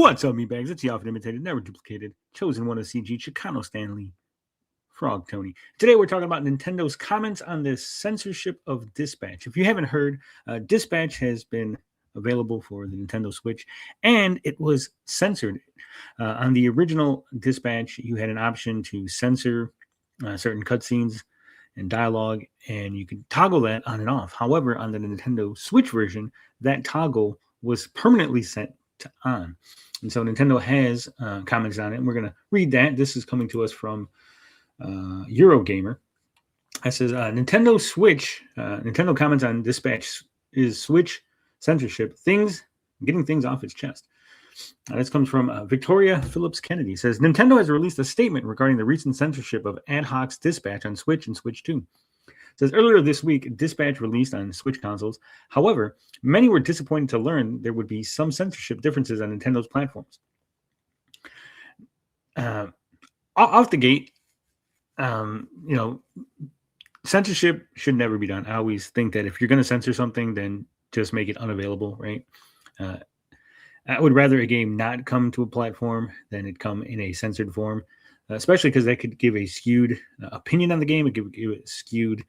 What's up, meatbags? It's the often imitated, never duplicated, chosen one of CG, Chicano Stanley, Frog Tony. Today we're talking about Nintendo's comments on the censorship of Dispatch. If you haven't heard, Dispatch has been available for the Nintendo Switch, and it was censored. On the original Dispatch, you had an option to censor certain cutscenes and dialogue, and you could toggle that on and off. However, on the Nintendo Switch version, that toggle was permanently set to on. And so Nintendo has comments on it, and we're going to read that. This is coming to us from Eurogamer. It says, Nintendo Switch, Nintendo comments on Dispatch is Switch censorship, getting things off its chest. This comes from Victoria Phillips Kennedy. It says, Nintendo has released a statement regarding the recent censorship of Ad Hoc's Dispatch on Switch and Switch 2. It says, earlier this week, Dispatch released on Switch consoles. However, many were disappointed to learn there would be some censorship differences on Nintendo's platforms. Off the gate, censorship should never be done. I always think that if you're going to censor something, then just make it unavailable, right? I would rather a game not come to a platform than it come in a censored form, especially because that could give a skewed opinion on the game. It could give a skewed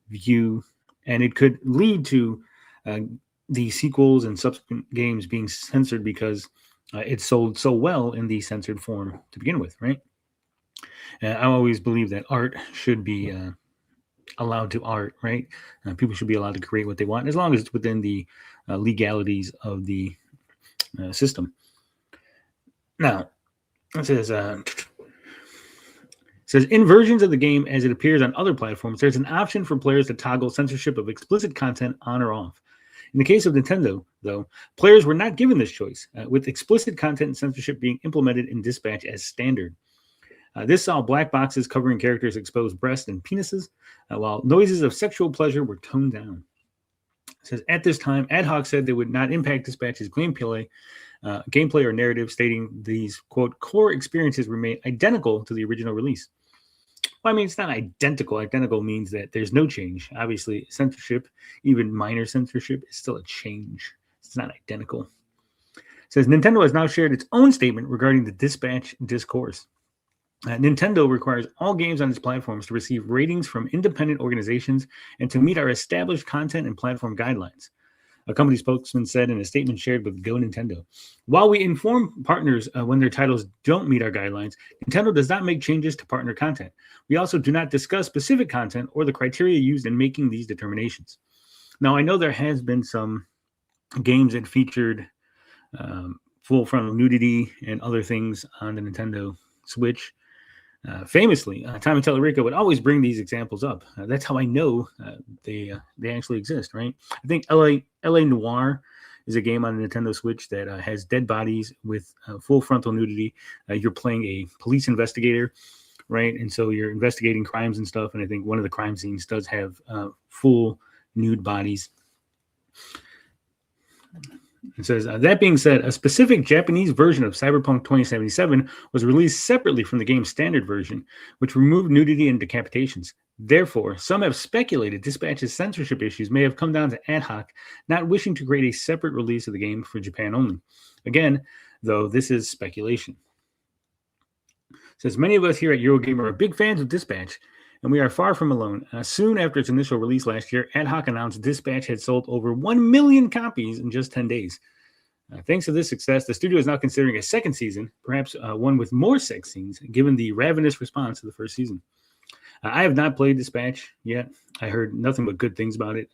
view, and it could lead to the sequels and subsequent games being censored because it sold so well in the censored form to begin with, right? I always believe that art should be allowed to art, right? People should be allowed to create what they want as long as it's within the legalities of the system. Now, it says, in versions of the game as it appears on other platforms, there's an option for players to toggle censorship of explicit content on or off. In the case of Nintendo, though, players were not given this choice, with explicit content and censorship being implemented in Dispatch as standard. This saw black boxes covering characters' exposed breasts and penises, while noises of sexual pleasure were toned down. It says, at this time, Ad Hoc said they would not impact Dispatch's gameplay or narrative, stating these, quote, core experiences remain identical to the original release. Well, I mean, it's not identical. Identical means that there's no change. Obviously, censorship, even minor censorship, is still a change. It's not identical. It says, Nintendo has now shared its own statement regarding the Dispatch discourse. Nintendo requires all games on its platforms to receive ratings from independent organizations and to meet our established content and platform guidelines. A company spokesman said in a statement shared with Go Nintendo, while we inform partners when their titles don't meet our guidelines, Nintendo does not make changes to partner content. We also do not discuss specific content or the criteria used in making these determinations. Now, I know there has been some games that featured full frontal nudity and other things on the Nintendo Switch. Famously, Tommy Tellerico would always bring these examples up. That's how I know they actually exist, right? I think LA Noire is a game on the Nintendo Switch that has dead bodies with full frontal nudity. You're playing a police investigator, right? And so you're investigating crimes and stuff. And I think one of the crime scenes does have full nude bodies. It says, that being said, a specific Japanese version of Cyberpunk 2077 was released separately from the game's standard version, which removed nudity and decapitations. Therefore, some have speculated Dispatch's censorship issues may have come down to Ad Hoc not wishing to create a separate release of the game for Japan only. Again, though, this is speculation. It says, many of us here at Eurogamer are big fans of Dispatch, and we are far from alone. Soon after its initial release last year, Ad Hoc announced Dispatch had sold over 1 million copies in just 10 days. Thanks to this success, the studio is now considering a second season, perhaps one with more sex scenes, given the ravenous response to the first season. I have not played Dispatch yet. I heard nothing but good things about it.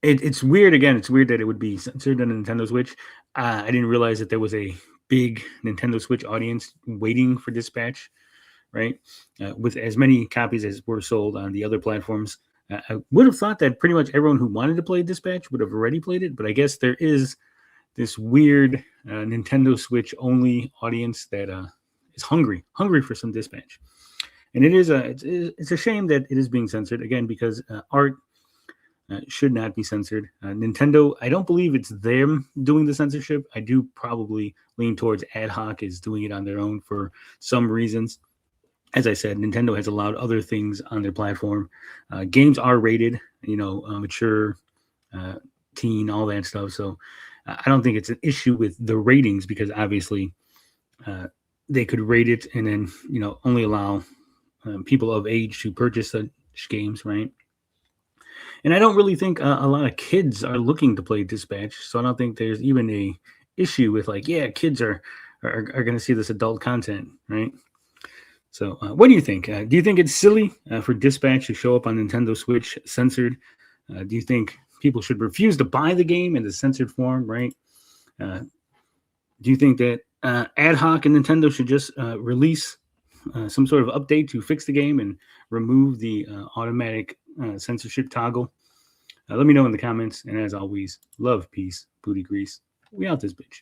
It's weird, again, it's weird that it would be censored on the Nintendo Switch. I didn't realize that there was a big Nintendo Switch audience waiting for Dispatch. Right, with as many copies as were sold on the other platforms. I would have thought that pretty much everyone who wanted to play Dispatch would have already played it, but I guess there is this weird Nintendo Switch only audience that is hungry for some Dispatch. And it is it's a shame that it is being censored, again, because art should not be censored. Nintendo, I don't believe it's them doing the censorship. I do probably lean towards Ad Hoc is doing it on their own for some reasons. As I said, Nintendo has allowed other things on their platform. Games are rated, mature, teen, all that stuff. So I don't think it's an issue with the ratings because obviously they could rate it and then only allow people of age to purchase such games, right? And I don't really think a lot of kids are looking to play Dispatch, so I don't think there's even a issue with like, yeah, kids are going to see this adult content, right? So, what do you think? Do you think it's silly for Dispatch to show up on Nintendo Switch censored? Do you think people should refuse to buy the game in the censored form, right? Do you think that ad hoc and Nintendo should just release some sort of update to fix the game and remove the automatic censorship toggle? Let me know in the comments. And as always, love, peace, booty grease. We out this bitch.